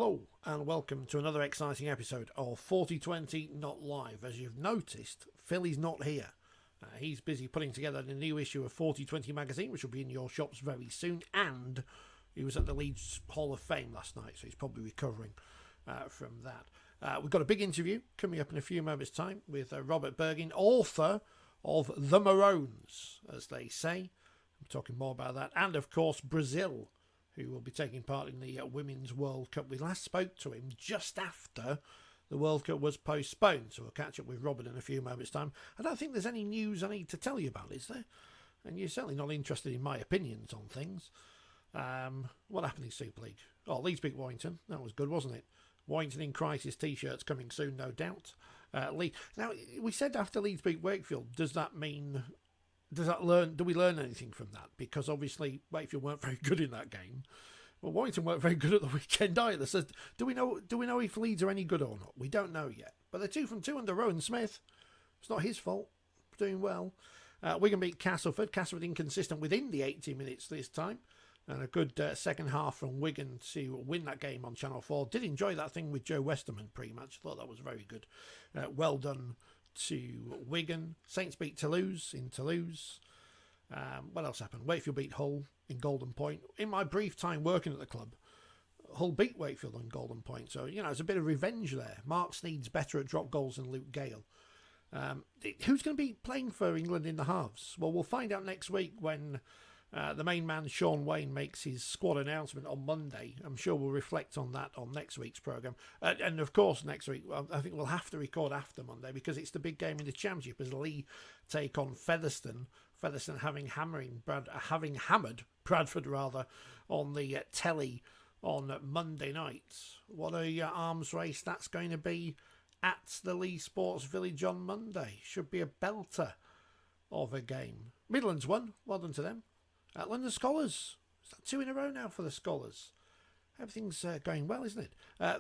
Hello and welcome to another exciting episode of 4020 Not Live. As you've noticed, Philly's not here. He's busy putting together the new issue of 4020 magazine, which will be in your shops very soon, and he was at the Leeds Hall of Fame last night, so he's probably recovering from that. We've got a big interview coming up in a few moments' time with Robert Burgin, author of The Maroons, as they say. I'm talking more about that, and of course Brazil, who will be taking part in the Women's World Cup. We last spoke to him just after the World Cup was postponed, so we'll catch up with Robert in a few moments' time. I don't think there's any news I need to tell you about, is there? And you're certainly not interested in my opinions on things. What happened in Super League? Oh, Leeds beat Warrington. That was good, wasn't it? Warrington in crisis t-shirts coming soon, no doubt. Now, we said after Leeds beat Wakefield, do we learn anything from that? Because obviously Wakefield weren't very good in that game. Well, Warrington weren't very good at the weekend either. So do we know if Leeds are any good or not? We don't know yet. But they're 2 from 2 under Rowan Smith. It's not his fault. Doing well. Wigan beat Castleford. Castleford inconsistent within the 80 minutes this time. And a good second half from Wigan to win that game on Channel 4. Did enjoy that thing with Joe Westerman pretty much. Thought that was very good. Well done to Wigan. Saints beat Toulouse in Toulouse. What else happened? Wakefield beat Hull in Golden Point. In my brief time working at the club, Hull beat Wakefield on Golden Point. So, there's a bit of revenge there. Mark Sneed's better at drop goals than Luke Gale. Who's going to be playing for England in the halves? Well, we'll find out next week when the main man, Sean Wayne, makes his squad announcement on Monday. I'm sure we'll reflect on that on next week's programme. And of course, next week, I think we'll have to record after Monday because it's the big game in the Championship as Lee take on Featherstone. Featherstone having hammered Bradford on the telly on Monday night. What a arms race that's going to be at the Lee Sports Village on Monday. Should be a belter of a game. Midlands won. Well done to them. London Scholars. Is that 2 in a row now for the Scholars? Everything's going well, isn't it?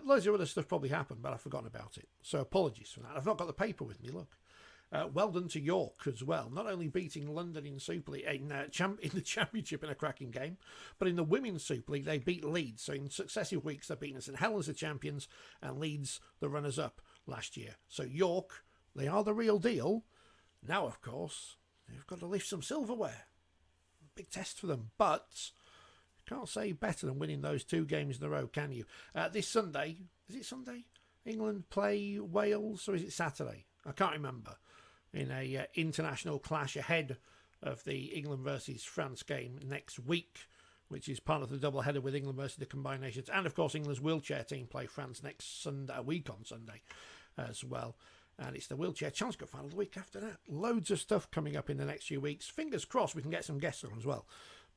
Loads of other stuff probably happened, but I've forgotten about it. So apologies for that. I've not got the paper with me, look. Well done to York as well. Not only beating London in Super League, in the Championship in a cracking game, but in the Women's Super League, they beat Leeds. So in successive weeks, they've beaten St Helens the champions and Leeds the runners-up last year. So York, they are the real deal. Now, of course, they've got to lift some silverware. Big test for them, but you can't say better than winning those 2 games in a row, can you? This Sunday, is it Sunday? England play Wales, or is it Saturday? I can't remember. In a international clash ahead of the England versus France game next week, which is part of the double-header with England versus the Combined Nations. And, of course, England's wheelchair team play France next Sunday, a week on Sunday as well. And it's the wheelchair challenge cup final the week after that. Loads of stuff coming up in the next few weeks. Fingers crossed we can get some guests on as well.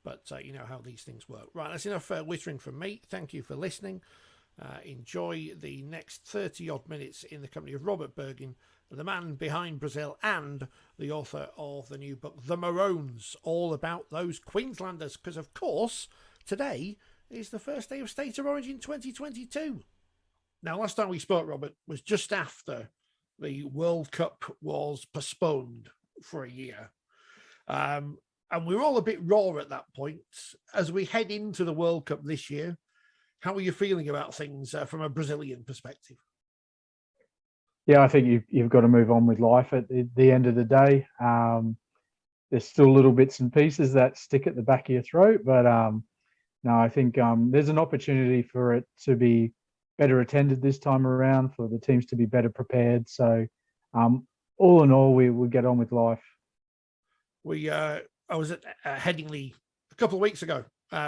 But you know how these things work. Right, that's enough whittering from me. Thank you for listening. Enjoy the next 30-odd minutes in the company of Robert Burgin, the man behind Brazil and the author of the new book, The Maroons, all about those Queenslanders. Because, of course, today is the first day of State of Origin 2022. Now, last time we spoke, Robert, was just after the World Cup was postponed for a year. And we were all a bit raw at that point. As we head into the World Cup this year, how are you feeling about things from a Brazilian perspective? Yeah, I think you've got to move on with life at the end of the day. There's still little bits and pieces that stick at the back of your throat. But no, I think there's an opportunity for it to be better attended this time around, for the teams to be better prepared. So all in all, we get on with life. I was at Headingley a couple of weeks ago,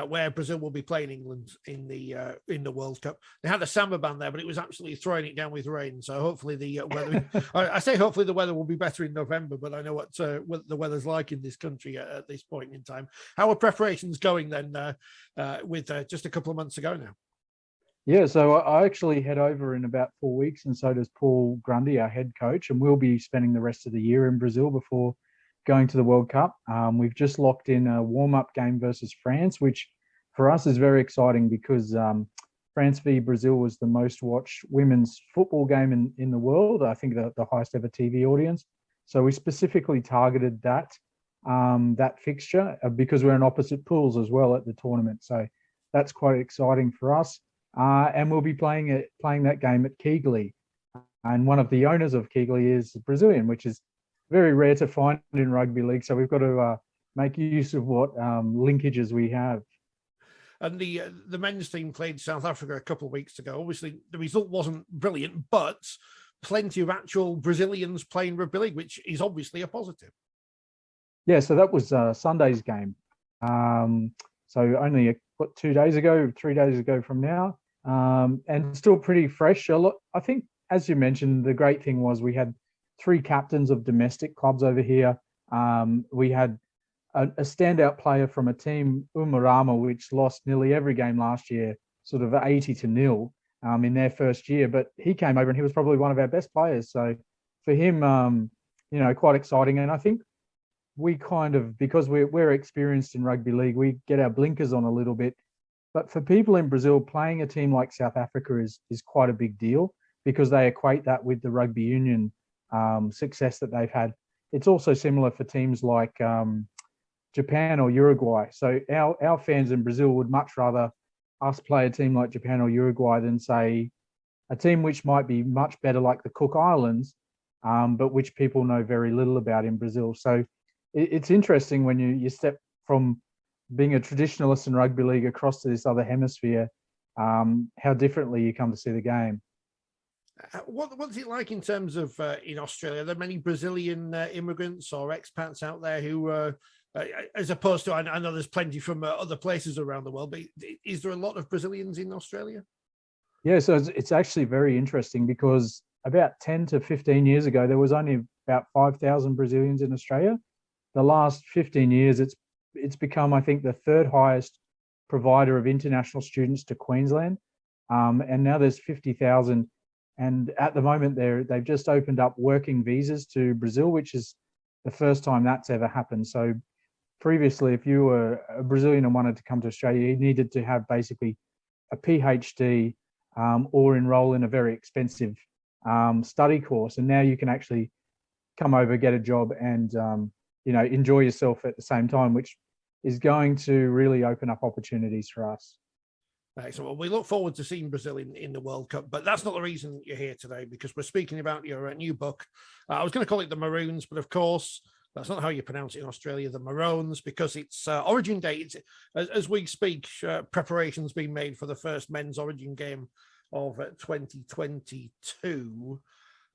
where Brazil will be playing England in the World Cup. They had a samba band there, but it was absolutely throwing it down with rain. So hopefully the weather, I say hopefully the weather will be better in November, but I know what the weather's like in this country at this point in time. How are preparations going then with just a couple of months ago now? Yeah, so I actually head over in about 4 weeks, and so does Paul Grundy, our head coach, and we'll be spending the rest of the year in Brazil before going to the World Cup. We've just locked in a warm-up game versus France, which for us is very exciting because France v Brazil was the most watched women's football game in the world. I think the highest ever TV audience. So we specifically targeted that fixture because we're in opposite pools as well at the tournament. So that's quite exciting for us. and we'll be playing that game at Keighley. And one of the owners of Keighley is Brazilian, which is very rare to find in rugby league. So we've got to make use of what linkages we have. And the men's team played South Africa a couple of weeks ago. Obviously, the result wasn't brilliant, but plenty of actual Brazilians playing rugby league, which is obviously a positive. Yeah, so that was Sunday's game. So only 3 days ago from now, and still pretty fresh. I think, as you mentioned, the great thing was we had 3 captains of domestic clubs over here. We had a standout player from a team, Umarama, which lost nearly every game last year, sort of 80-0 in their first year. But he came over and he was probably one of our best players. So for him, quite exciting. And I think we kind of, because we're experienced in rugby league, we get our blinkers on a little bit. But for people in Brazil, playing a team like South Africa is quite a big deal because they equate that with the rugby union success that they've had. It's also similar for teams like Japan or Uruguay. So our fans in Brazil would much rather us play a team like Japan or Uruguay than, say, a team which might be much better like the Cook Islands, but which people know very little about in Brazil. So it's interesting when you step from being a traditionalist in rugby league across to this other hemisphere, how differently you come to see the game. What's it like in terms of in Australia? Are there many Brazilian immigrants or expats out there who, as opposed to, I know there's plenty from other places around the world, but is there a lot of Brazilians in Australia? Yeah, so it's actually very interesting because about 10 to 15 years ago, there was only about 5,000 Brazilians in Australia. The last 15 years, it's become, I think, the 3rd highest provider of international students to Queensland. And now there's 50,000. And at the moment, they've just opened up working visas to Brazil, which is the first time that's ever happened. So previously, if you were a Brazilian and wanted to come to Australia, you needed to have basically a PhD or enroll in a very expensive study course. And now you can actually come over, get a job, and enjoy yourself at the same time, which is going to really open up opportunities for us. Excellent. Well, we look forward to seeing Brazil in the World Cup, but that's not the reason you're here today, because we're speaking about your new book. I was going to call it the Maroons, but of course, that's not how you pronounce it in Australia, the Maroons, because it's Origin Day. It's, as we speak, preparations being made for the first men's Origin game of 2022.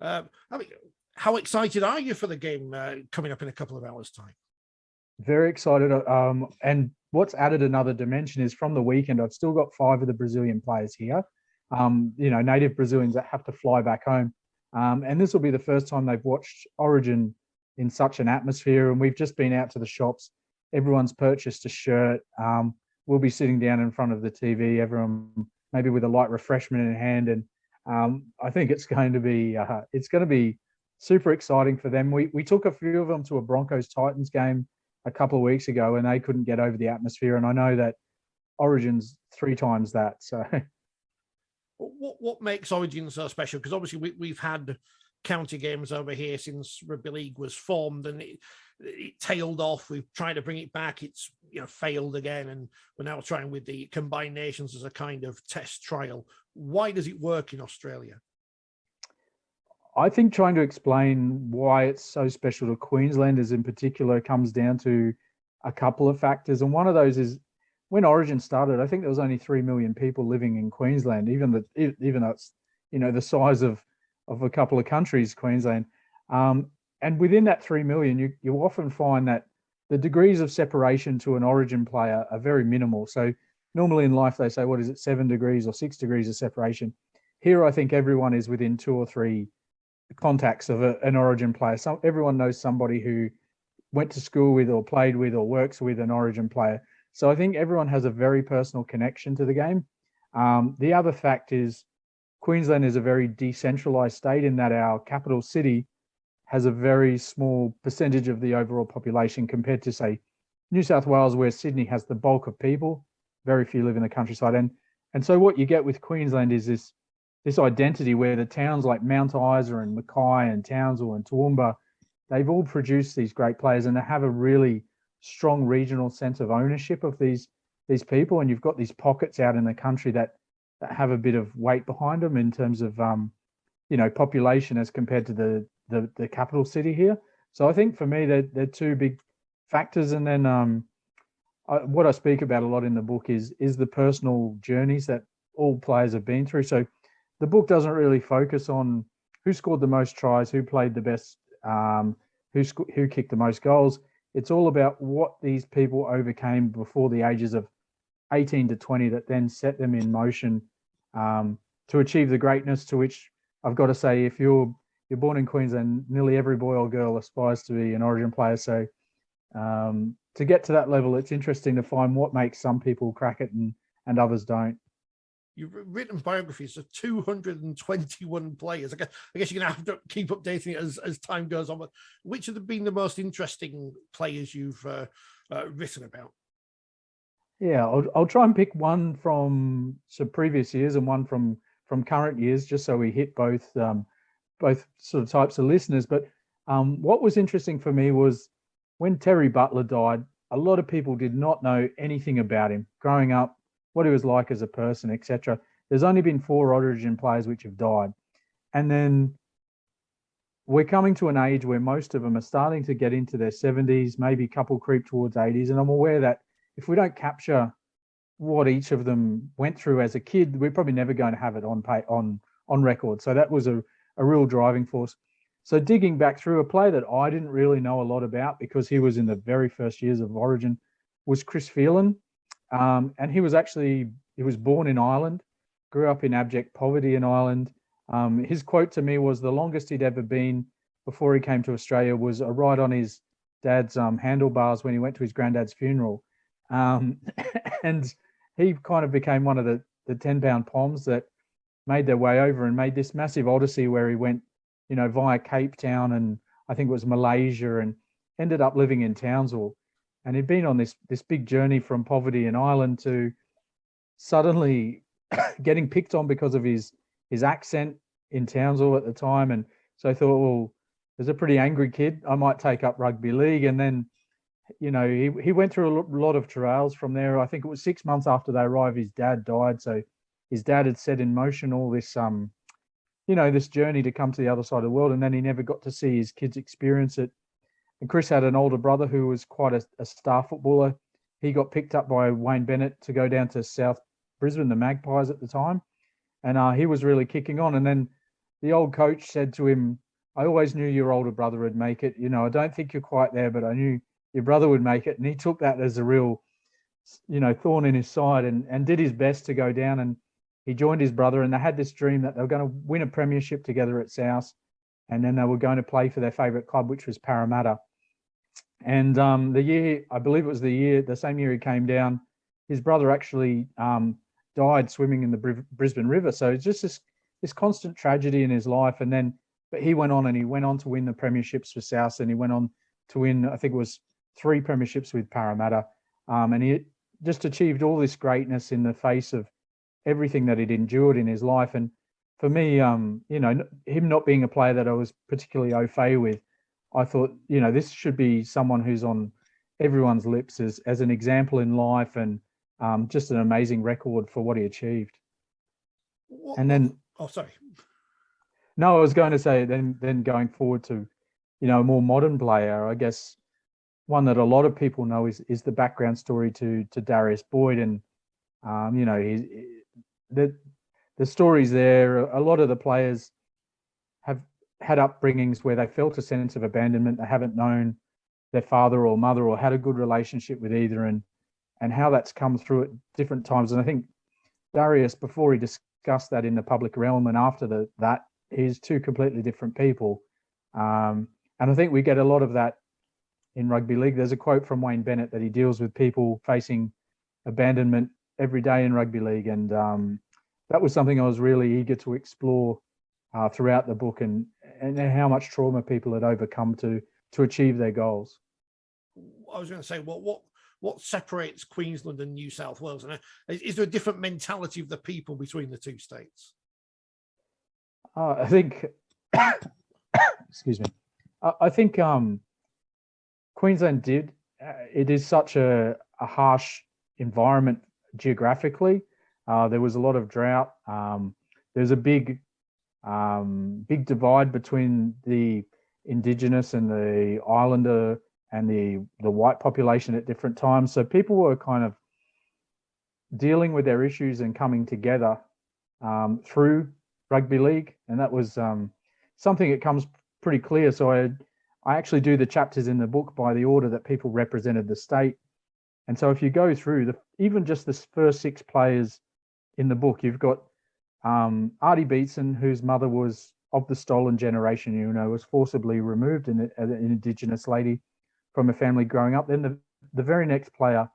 How excited are you for the game coming up in a couple of hours' time? Very excited. And what's added another dimension is from the weekend, I've still got 5 of the Brazilian players here, native Brazilians that have to fly back home. And this will be the first time they've watched Origin in such an atmosphere. And we've just been out to the shops. Everyone's purchased a shirt. We'll be sitting down in front of the TV, everyone maybe with a light refreshment in hand. And I think it's going to be super exciting for them. We took a few of them to a Broncos-Titans game a couple of weeks ago, and they couldn't get over the atmosphere. And I know that Origin's 3 times that. So, what makes Origin so special? Because obviously we've had county games over here since rugby league was formed, and it tailed off. We've tried to bring it back. It's failed again, and we're now trying with the combined nations as a kind of test trial. Why does it work in Australia? I think trying to explain why it's so special to Queenslanders in particular comes down to a couple of factors. And one of those is when Origin started, I think there was only 3 million people living in Queensland, even though it's, the size of a couple of countries, Queensland. And within that 3 million, you often find that the degrees of separation to an Origin player are very minimal. So normally in life, they say, 7 degrees or 6 degrees of separation. Here, I think everyone is within 2 or 3 contacts of an Origin player. Everyone knows somebody who went to school with or played with or works with an Origin player. So I think everyone has a very personal connection to the game. The other fact is Queensland is a very decentralized state in that our capital city has a very small percentage of the overall population compared to, say, New South Wales, where Sydney has the bulk of people. Very few live in the countryside. And so what you get with Queensland is this identity where the towns like Mount Isa and Mackay and Townsville and Toowoomba, they've all produced these great players, and they have a really strong regional sense of ownership of these people. And you've got these pockets out in the country that that have a bit of weight behind them in terms of population as compared to the capital city here. So I think for me they're two big factors. And then what I speak about a lot in the book is the personal journeys that all players have been through. So the book doesn't really focus on who scored the most tries, who played the best, who kicked the most goals. It's all about what these people overcame before the ages of 18 to 20 that then set them in motion to achieve the greatness to which I've got to say, if you're born in Queensland, nearly every boy or girl aspires to be an Origin player. So to get to that level, it's interesting to find what makes some people crack it and others don't. You've written biographies of 221 players. I guess you're going to have to keep updating it as time goes on. But which have been the most interesting players you've written about? Yeah, I'll try and pick one from some previous years and one from current years, just so we hit both sort of types of listeners. But what was interesting for me was when Terry Butler died, a lot of people did not know anything about him growing up, what he was like as a person, etc. There's only been 4 Origin players which have died. And then we're coming to an age where most of them are starting to get into their 70s, maybe a couple creep towards 80s. And I'm aware that if we don't capture what each of them went through as a kid, we're probably never going to have it on record. So that was a real driving force. So digging back through, a player that I didn't really know a lot about because he was in the very first years of Origin was Chris Phelan. And he was born in Ireland, grew up in abject poverty in Ireland. His quote to me was the longest he'd ever been before he came to Australia was a ride on his dad's handlebars when he went to his granddad's funeral. And he kind of became one of the 10-pound Poms that made their way over and made this massive odyssey where he went, via Cape Town and I think it was Malaysia, and ended up living in Townsville. And he'd been on this big journey from poverty in Ireland to suddenly getting picked on because of his accent in Townsville at the time. And so I thought, well, there's a pretty angry kid. I might take up rugby league. And then, he went through a lot of trials from there. I think it was 6 months after they arrived, his dad died. So his dad had set in motion all this, this journey to come to the other side of the world. And then he never got to see his kids experience it. And Chris had an older brother who was quite a star footballer. He got picked up by Wayne Bennett to go down to South Brisbane, the Magpies at the time. And he was really kicking on. And then the old coach said to him, I always knew your older brother would make it. I don't think you're quite there, but I knew your brother would make it. And he took that as a real, thorn in his side and did his best to go down. And he joined his brother, and they had this dream that they were going to win a premiership together at South. And then they were going to play for their favourite club, which was Parramatta. And the year, I believe it was the same year he came down, his brother actually died swimming in the Brisbane River. So it's just this constant tragedy in his life. But he went on to win the premierships for South, and he went on to win, I think it was 3 premierships with Parramatta. And he just achieved all this greatness in the face of everything that he'd endured in his life. And for me, him not being a player that I was particularly au fait with, I thought, this should be someone who's on everyone's lips as an example in life, and just an amazing record for what he achieved. Sorry. No, I was going to say then going forward to, a more modern player, I guess one that a lot of people know is the background story to Darius Boyd. And, the stories there, a lot of the players have had upbringings where they felt a sense of abandonment. They haven't known their father or mother or had a good relationship with either, and how that's come through at different times. And I think Darius, before he discussed that in the public realm, and after that, he's 2 completely different people. And I think we get a lot of that in rugby league. There's a quote from Wayne Bennett that he deals with people facing abandonment every day in rugby league. And that was something I was really eager to explore throughout the book, and how much trauma people had overcome to achieve their goals. I was going to say, what separates Queensland and New South Wales? And is there a different mentality of the people between the 2 states? I think, excuse me. I think Queensland did. It is such a harsh environment geographically. There was a lot of drought. There's a big divide between the indigenous and the islander and the white population at different times. So people were kind of dealing with their issues and coming together through rugby league, and that was something that comes pretty clear. So I actually do the chapters in the book by the order that people represented the state. And so if you go through even just the first 6 players in the book, you've got Artie Beetson, whose mother was of the stolen generation, was forcibly removed, an indigenous lady from a family growing up. Then the very next player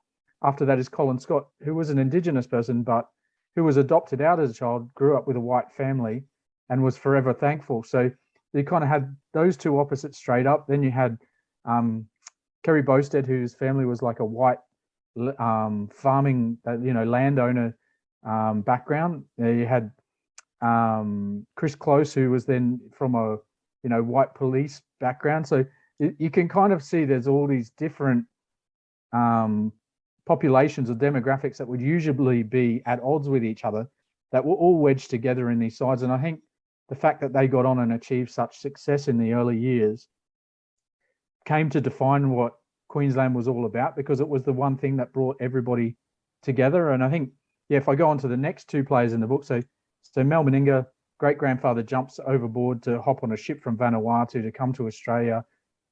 after that is Colin Scott, who was an indigenous person, but who was adopted out as a child, grew up with a white family, and was forever thankful. So you kind of had those two opposites straight up. Then you had Kerry Bowstead, whose family was like a white farming, landowner background. You had Chris Close, who was then from a white police background. So you can kind of see there's all these different populations or demographics that would usually be at odds with each other that were all wedged together in these sides. And I think the fact that they got on and achieved such success in the early years came to define what Queensland was all about, because it was the one thing that brought everybody together. And I think, if I go on to the next 2 players in the book, so Mel Meninga, great-grandfather, jumps overboard to hop on a ship from Vanuatu to come to Australia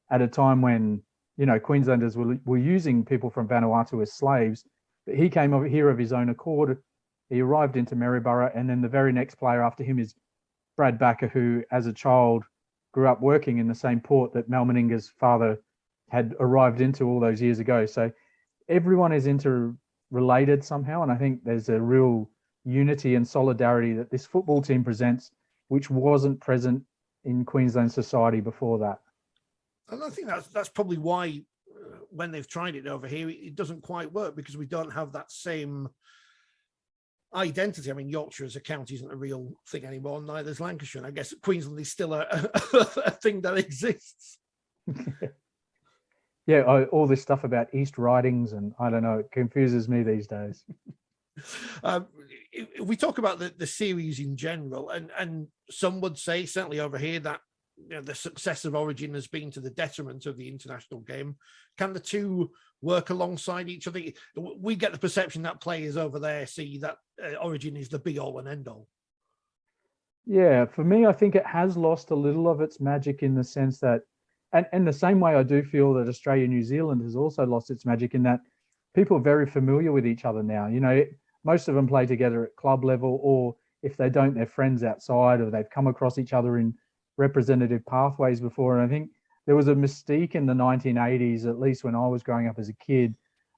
at a time when, Queenslanders were using people from Vanuatu as slaves. But he came over here of his own accord. He arrived into Maryborough, and then the very next player after him is Brad Backer, who, as a child, grew up working in the same port that Mel Meninga's father had arrived into all those years ago. So everyone is interrelated somehow, and I think there's a real unity and solidarity that this football team presents, which wasn't present in Queensland society before that. And I think that's probably why when they've tried it over here, it doesn't quite work, because we don't have that same identity. I mean, Yorkshire as a county isn't a real thing anymore, neither is Lancashire. And I guess Queensland is still a thing that exists. Yeah, all this stuff about East Ridings, and I don't know, it confuses me these days. If we talk about the series in general, and some would say, certainly over here, that the success of Origin has been to the detriment of the international game. Can the two work alongside each other? We get the perception that players over there see that Origin is the be all and end all. Yeah, for me, I think it has lost a little of its magic, in the sense that, and the same way I do feel that Australia, New Zealand has also lost its magic, in that people are very familiar with each other now. Most of them play together at club level, or if they don't, they're friends outside, or they've come across each other in representative pathways before. And I think there was a mystique in the 1980s, at least when I was growing up as a kid,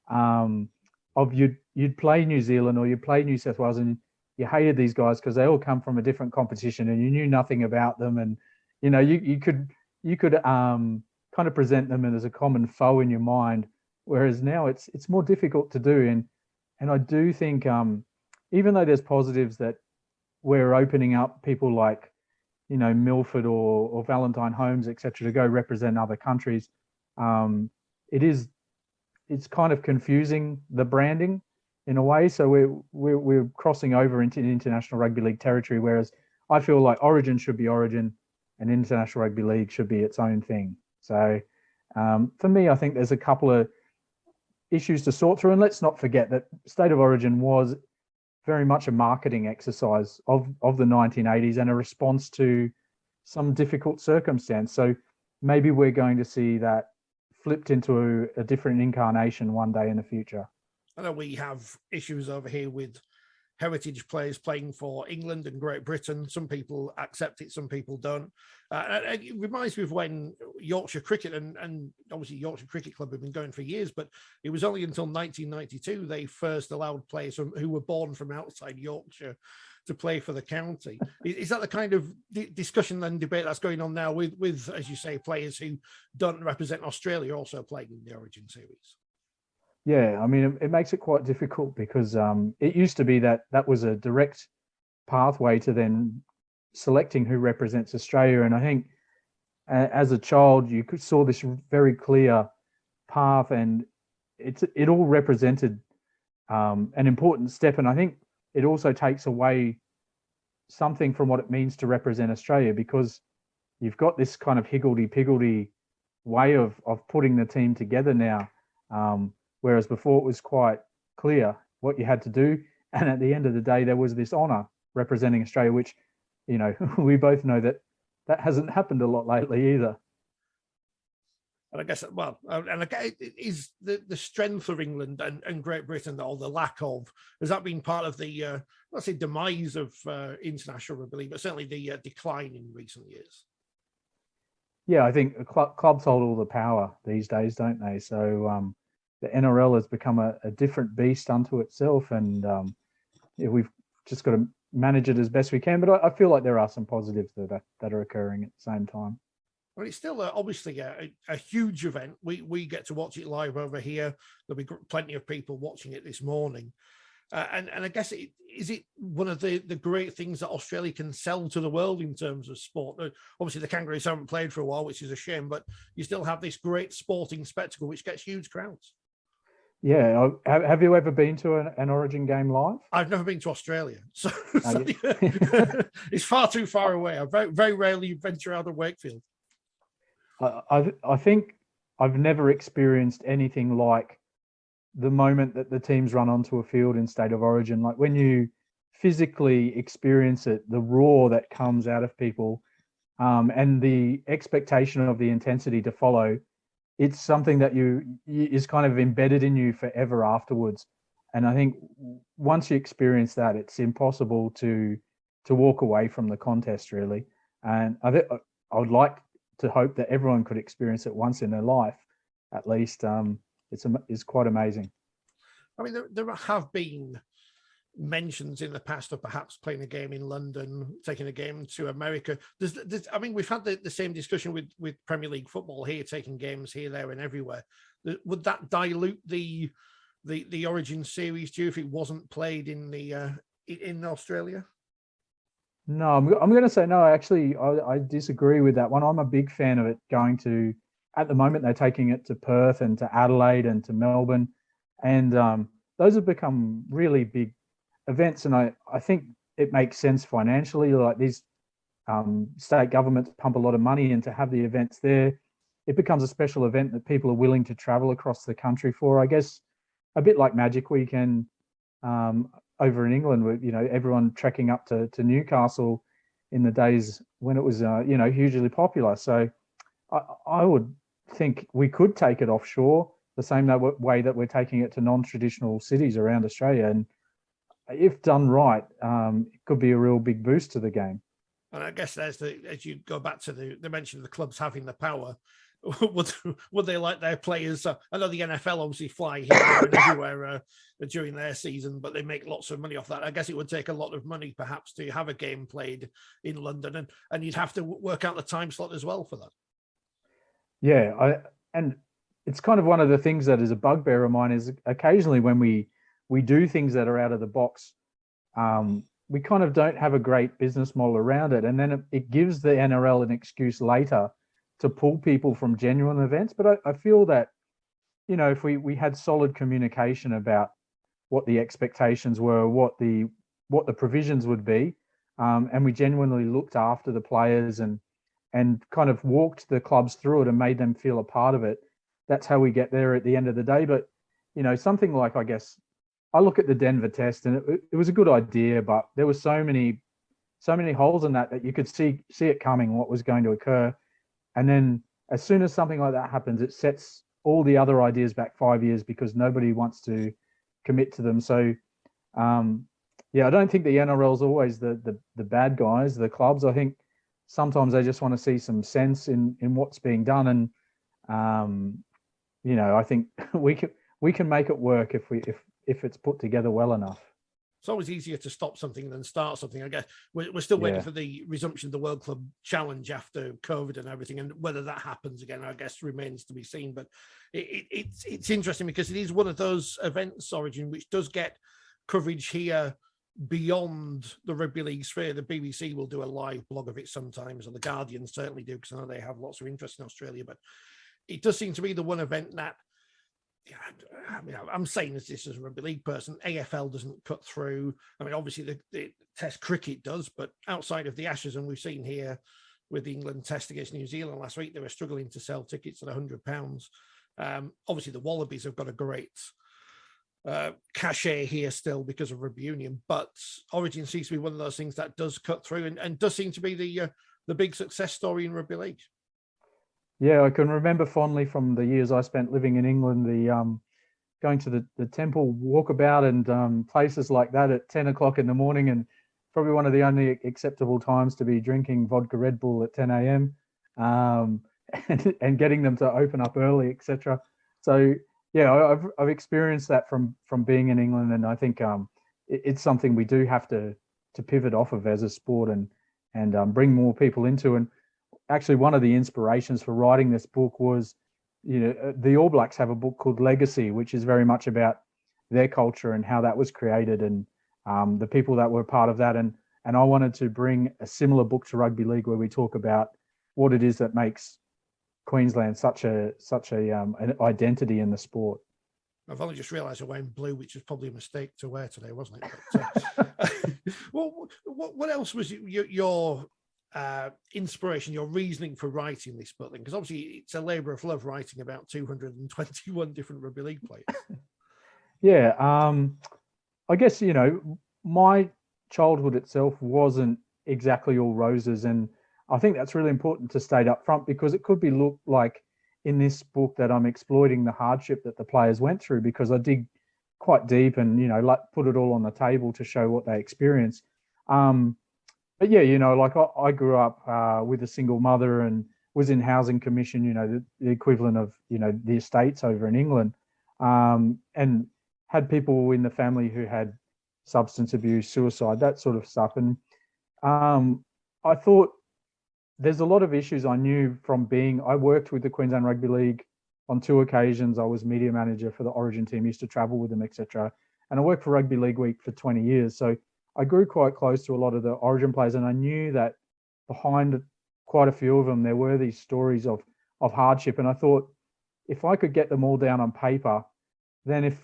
of you'd play New Zealand or you'd play New South Wales, and you hated these guys because they all come from a different competition and you knew nothing about them. And, you could kind of present them as a common foe in your mind. Whereas now it's more difficult to do. And I do think, even though there's positives that we're opening up people like, Milford or Valentine Holmes, etc., to go represent other countries, it's kind of confusing the branding in a way. So we're crossing over into international rugby league territory, whereas I feel like Origin should be Origin and international rugby league should be its own thing. So for me, I think there's a couple of issues to sort through. And let's not forget that State of Origin was very much a marketing exercise of the 1980s and a response to some difficult circumstance. So maybe we're going to see that flipped into a different incarnation one day in the future. I know we have issues over here with heritage players playing for England and Great Britain. Some people accept it, some people don't. It reminds me of when Yorkshire Cricket, and obviously Yorkshire Cricket Club have been going for years, but it was only until 1992 they first allowed players who were born from outside Yorkshire to play for the county. Is that the kind of discussion and debate that's going on now with, as you say, players who don't represent Australia also playing in the Origin series? Yeah, I mean, it makes it quite difficult, because it used to be that was a direct pathway to then selecting who represents Australia. And I think as a child, you saw this very clear path, and it all represented an important step. And I think it also takes away something from what it means to represent Australia, because you've got this kind of higgledy-piggledy way of putting the team together now, whereas before it was quite clear what you had to do. And at the end of the day, there was this honour representing Australia, which, we both know that hasn't happened a lot lately either. And I guess, well, and again, is the strength of England and Great Britain, or the lack of, has that been part of the, let's say, demise of international rugby league, but certainly the decline in recent years? Yeah, I think clubs hold all the power these days, don't they? So the NRL has become a different beast unto itself, and we've just got to manage it as best we can. But I feel like there are some positives that are occurring at the same time. Well, it's still obviously a huge event. We get to watch it live over here. There'll be plenty of people watching it this morning. And I guess is it one of the great things that Australia can sell to the world in terms of sport? Obviously, the Kangaroos haven't played for a while, which is a shame, but you still have this great sporting spectacle, which gets huge crowds. Yeah. Have you ever been to an Origin game live? I've never been to Australia, so Yeah. it's far too far away. I very, very rarely venture out of Wakefield. I think I've never experienced anything like the moment that the teams run onto a field in State of Origin. Like when you physically experience it, the roar that comes out of people, and the expectation of the intensity to follow, it's something that is kind of embedded in you forever afterwards. And I think once you experience that, it's impossible to walk away from the contest, really. And I would like to hope that everyone could experience it once in their life, at least. It's quite amazing. I mean, there have been mentions in the past of perhaps playing a game in London, taking a game to America. I mean, we've had the same discussion with Premier League football here, taking games here, there, and everywhere. Would that dilute the Origin series, do you, if it wasn't played in Australia? No, I'm going to say no. Actually, I disagree with that one. I'm a big fan of it going to. At the moment, they're taking it to Perth and to Adelaide and to Melbourne, and those have become really big events. And I think it makes sense financially. Like these state governments pump a lot of money in to have the events there. It becomes a special event that people are willing to travel across the country for. I guess a bit like Magic Weekend over in England, with everyone trekking up to Newcastle in the days when it was hugely popular. So I would think we could take it offshore the same way that we're taking it to non-traditional cities around Australia, and if done right, it could be a real big boost to the game. And I guess as you go back to the mention of the clubs having the power, would they like their players? I know the NFL obviously fly here and everywhere during their season, but they make lots of money off that. I guess it would take a lot of money perhaps to have a game played in London, and you'd have to work out the time slot as well for that. Yeah, and it's kind of one of the things that is a bugbear of mine is occasionally when we do things that are out of the box, we kind of don't have a great business model around it, and then it gives the NRL an excuse later to pull people from genuine events. But I feel that, if we had solid communication about what the expectations were, what the provisions would be, and we genuinely looked after the players and kind of walked the clubs through it and made them feel a part of it, that's how we get there at the end of the day. But, something like, I guess, I look at the Denver test and it was a good idea, but there were so many holes in that you could see it coming, what was going to occur. And then as soon as something like that happens, it sets all the other ideas back 5 years because nobody wants to commit to them. So, I don't think the NRL is always the bad guys, the clubs. I think sometimes they just want to see some sense in what's being done. And, I think we can make it work if it's put together well enough. It's always easier to stop something than start something. I guess we're still waiting for the resumption of the World Club Challenge after COVID and everything, and whether that happens again, I guess, remains to be seen. But it's interesting because it is one of those events, Origin, which does get coverage here beyond the rugby league sphere. The BBC will do a live blog of it sometimes, and the Guardian certainly do, because I know they have lots of interest in Australia. But it does seem to be the one event that I mean, I'm saying this as a rugby league person. AFL doesn't cut through. I mean, obviously the Test cricket does, but outside of the Ashes, and we've seen here with the England Test against New Zealand last week, they were struggling to sell tickets at £100. Obviously, the Wallabies have got a great cachet here still because of rugby union, but Origin seems to be one of those things that does cut through and does seem to be the big success story in rugby league. Yeah, I can remember fondly from the years I spent living in England, the going to the temple walkabout and places like that at 10 o'clock in the morning, and probably one of the only acceptable times to be drinking vodka Red Bull at 10 a.m. And getting them to open up early, etc. So yeah, I've experienced that from being in England, and I think it's something we do have to pivot off of as a sport and bring more people into. And actually, one of the inspirations for writing this book was, the All Blacks have a book called Legacy, which is very much about their culture and how that was created and the people that were part of that. And I wanted to bring a similar book to rugby league where we talk about what it is that makes Queensland such an identity in the sport. I've only just realised I'm wearing blue, which was probably a mistake to wear today, wasn't it? But, well, what else was your inspiration, your reasoning for writing this book? Because obviously it's a labour of love writing about 221 different rugby league players. Yeah, I guess, my childhood itself wasn't exactly all roses, and I think that's really important to state up front, because it could be looked like in this book that I'm exploiting the hardship that the players went through, because I dig quite deep and, put it all on the table to show what they experienced. But yeah, like I grew up with a single mother and was in housing commission, the equivalent of, the estates over in England, and had people in the family who had substance abuse, suicide, that sort of stuff. And I thought there's a lot of issues I knew from I worked with the Queensland Rugby League on 2 occasions. I was media manager for the Origin team, used to travel with them, etc. And I worked for Rugby League Week for 20 years. So I grew quite close to a lot of the Origin players, and I knew that behind quite a few of them, there were these stories of hardship. And I thought, if I could get them all down on paper, then if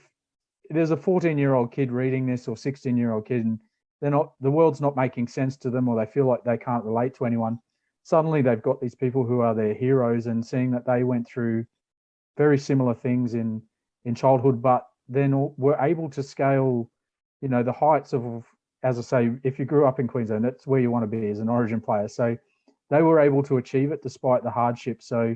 there's a 14-year-old kid reading this or 16-year-old kid, and the world's not making sense to them, or they feel like they can't relate to anyone, suddenly they've got these people who are their heroes, and seeing that they went through very similar things in childhood, but then were able to scale, the heights of, as I say, if you grew up in Queensland, that's where you want to be as an Origin player. So they were able to achieve it despite the hardship. So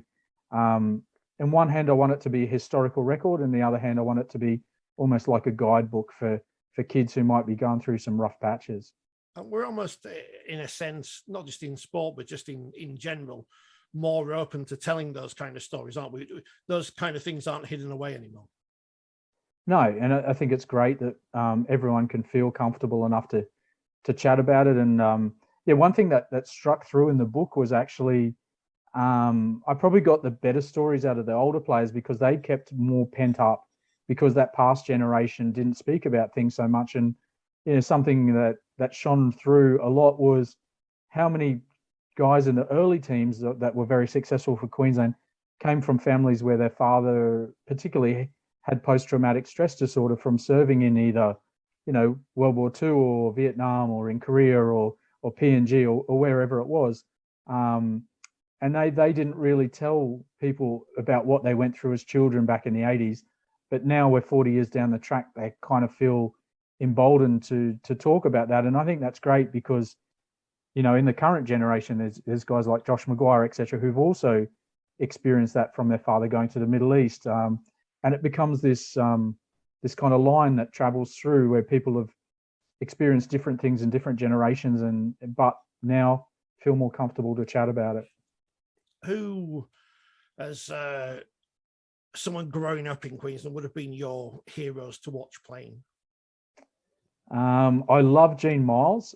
in one hand, I want it to be a historical record, and the other hand, I want it to be almost like a guidebook for kids who might be going through some rough patches. We're almost, in a sense, not just in sport, but just in general, more open to telling those kind of stories, aren't we? Those kind of things aren't hidden away anymore. No, and I think it's great that everyone can feel comfortable enough to chat about it. And one thing that struck through in the book was actually I probably got the better stories out of the older players, because they kept more pent up, because that past generation didn't speak about things so much. And something that shone through a lot was how many guys in the early teams that were very successful for Queensland came from families where their father particularly had post-traumatic stress disorder from serving in either, World War II or Vietnam or in Korea or PNG or wherever it was. And they didn't really tell people about what they went through as children back in the 80s. But now we're 40 years down the track, they kind of feel emboldened to talk about that. And I think that's great, because, in the current generation, there's guys like Josh Maguire, etc., who've also experienced that from their father going to the Middle East. And it becomes this kind of line that travels through, where people have experienced different things in different generations, but now feel more comfortable to chat about it. Who, as someone growing up in Queensland, would have been your heroes to watch playing? I love Gene Miles.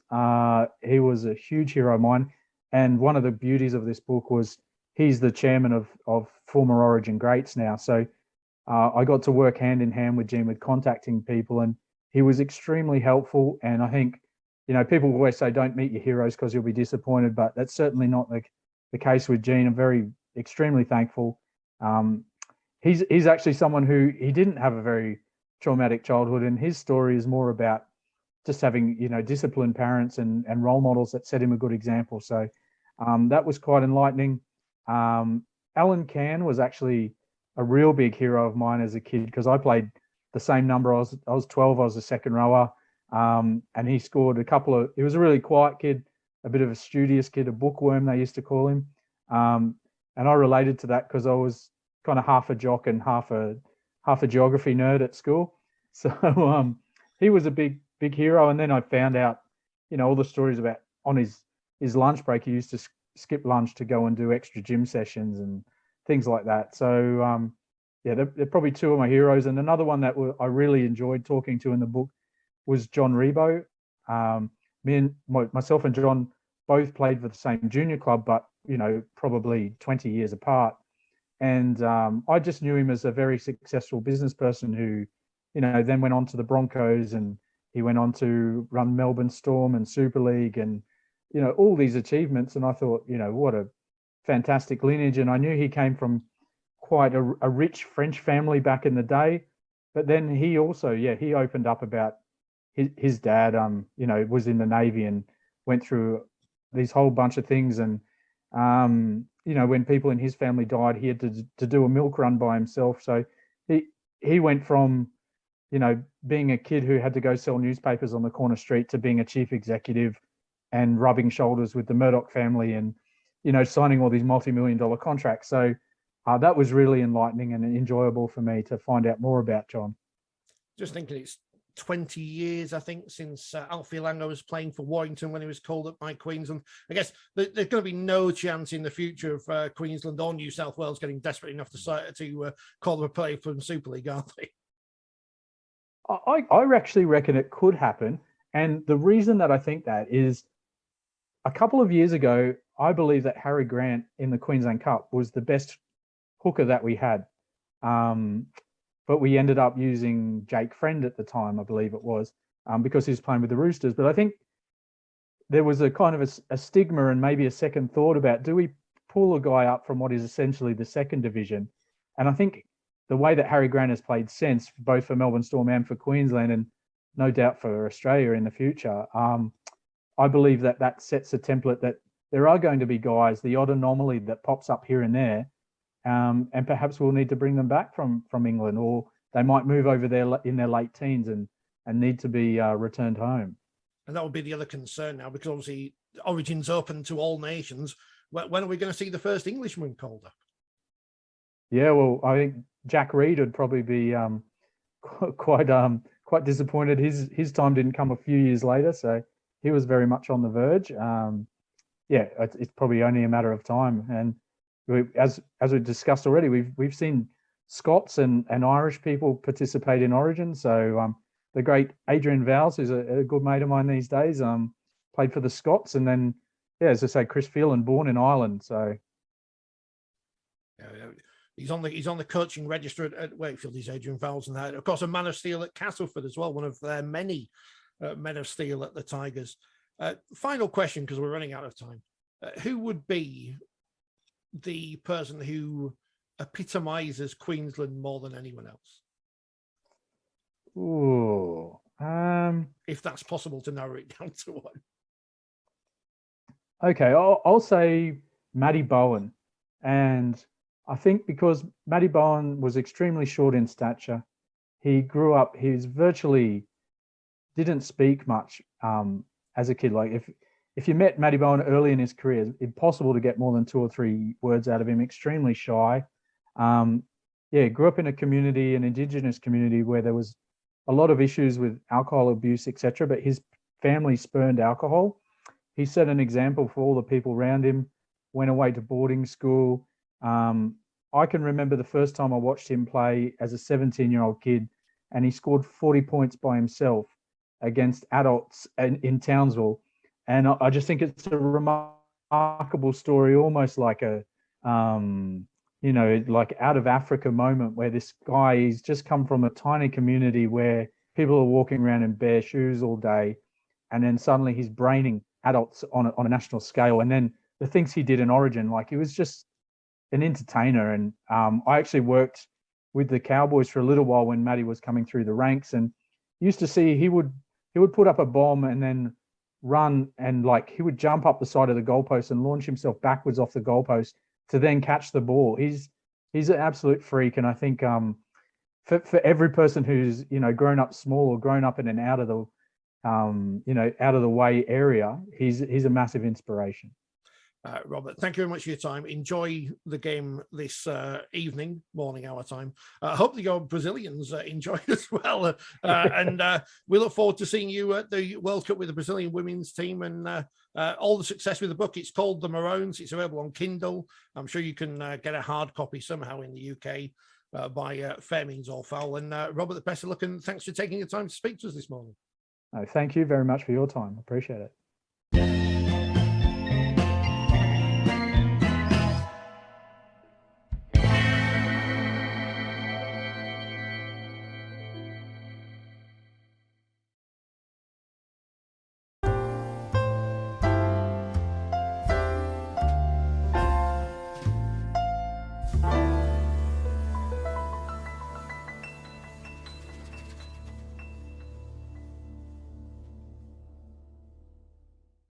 He was a huge hero of mine. And one of the beauties of this book was he's the chairman of former Origin greats now. So I got to work hand in hand with Gene with contacting people, and he was extremely helpful. And I think, people always say don't meet your heroes because you'll be disappointed, but that's certainly not the case with Gene. I'm extremely thankful. he's actually someone who he didn't have a very traumatic childhood, and his story is more about just having disciplined parents and role models that set him a good example. So that was quite enlightening. Alan Can was actually a real big hero of mine as a kid because I played the same number. I was 12. I was a second rower, and he scored a couple of. He was a really quiet kid, a bit of a studious kid, a bookworm they used to call him. And I related to that because I was kind of half a jock and half a geography nerd at school. So he was a big hero. And then I found out, all the stories about on his lunch break. He used to skip lunch to go and do extra gym sessions and things like that. So yeah, they're probably two of my heroes. And another one that I really enjoyed talking to in the book was John Rebo. Myself and John both played for the same junior club, but probably 20 years apart. And I just knew him as a very successful business person who, then went on to the Broncos, and he went on to run Melbourne Storm and Super League, and all these achievements. And I thought, what a fantastic lineage. And I knew he came from quite a rich French family back in the day. But then he also, he opened up about his dad, was in the Navy and went through these whole bunch of things. And, when people in his family died, he had to do a milk run by himself. So he went from, being a kid who had to go sell newspapers on the corner street to being a chief executive and rubbing shoulders with the Murdoch family and, signing all these multi-million-dollar contracts. So that was really enlightening and enjoyable for me to find out more about John. Just thinking it's 20 years, I think, since Alfie Langer was playing for Warrington when he was called up by Queensland. I guess there's going to be no chance in the future of Queensland or New South Wales getting desperate enough to call them a play from Super League, aren't they? I actually reckon it could happen. And the reason that I think that is a couple of years ago, I believe that Harry Grant in the Queensland Cup was the best hooker that we had. But we ended up using Jake Friend at the time, I believe it was, because he was playing with the Roosters. But I think there was a kind of a stigma and maybe a second thought about, do we pull a guy up from what is essentially the second division? And I think the way that Harry Grant has played since, both for Melbourne Storm and for Queensland, and no doubt for Australia in the future, I believe that sets a template that there are going to be guys, the odd anomaly that pops up here and there, and perhaps we'll need to bring them back from England, or they might move over there in their late teens and need to be returned home. And that would be the other concern now, because obviously Origin's open to all nations. When are we going to see the first Englishman called up? Yeah, well, I think Jack Reed would probably be quite disappointed. His time didn't come a few years later, so he was very much on the verge. It's probably only a matter of time. And as we discussed already, we've seen Scots and Irish people participate in Origin. So the great Adrian Vowles, who's a good mate of mine these days, played for the Scots, and then as I say, Chris Phelan, born in Ireland. So he's on the coaching register at Wakefield. He's Adrian Vowles, and that, of course, a man of steel at Castleford as well, one of their many men of steel at the Tigers. Final question, because we're running out of time. Who would be the person who epitomizes Queensland more than anyone else? Ooh, if that's possible to narrow it down to one. Okay, I'll say Matty Bowen. And I think because Matty Bowen was extremely short in stature, he grew up, he was virtually didn't speak much as a kid. Like if you met Matty Bowen early in his career, it's impossible to get more than 2 or 3 words out of him. Extremely shy. Grew up in a community, an Indigenous community, where there was a lot of issues with alcohol abuse, etc. But his family spurned alcohol. He set an example for all the people around him. Went away to boarding school. I can remember the first time I watched him play as a 17-year-old kid, and he scored 40 points by himself against adults in Townsville. And I just think it's a remarkable story, almost like a, like out of Africa moment, where this guy, he's just come from a tiny community where people are walking around in bare shoes all day. And then suddenly he's braining adults on a national scale. And then the things he did in Origin, like he was just an entertainer. And I actually worked with the Cowboys for a little while when Matty was coming through the ranks, and used to see he would put up a bomb and then run, and like he would jump up the side of the goalpost and launch himself backwards off the goalpost to then catch the ball. He's an absolute freak, and I think for every person who's grown up small or grown up in an out of the out of the way area, he's a massive inspiration. Robert, thank you very much for your time. Enjoy the game this morning our time. Hope your Brazilians enjoy it as well. And we look forward to seeing you at the World Cup with the Brazilian women's team, and all the success with the book. It's called The Maroons. It's available on Kindle. I'm sure you can get a hard copy somehow in the UK by fair means or foul. And Robert, the best of luck, and thanks for taking the time to speak to us this morning. Thank you very much for your time. Appreciate it.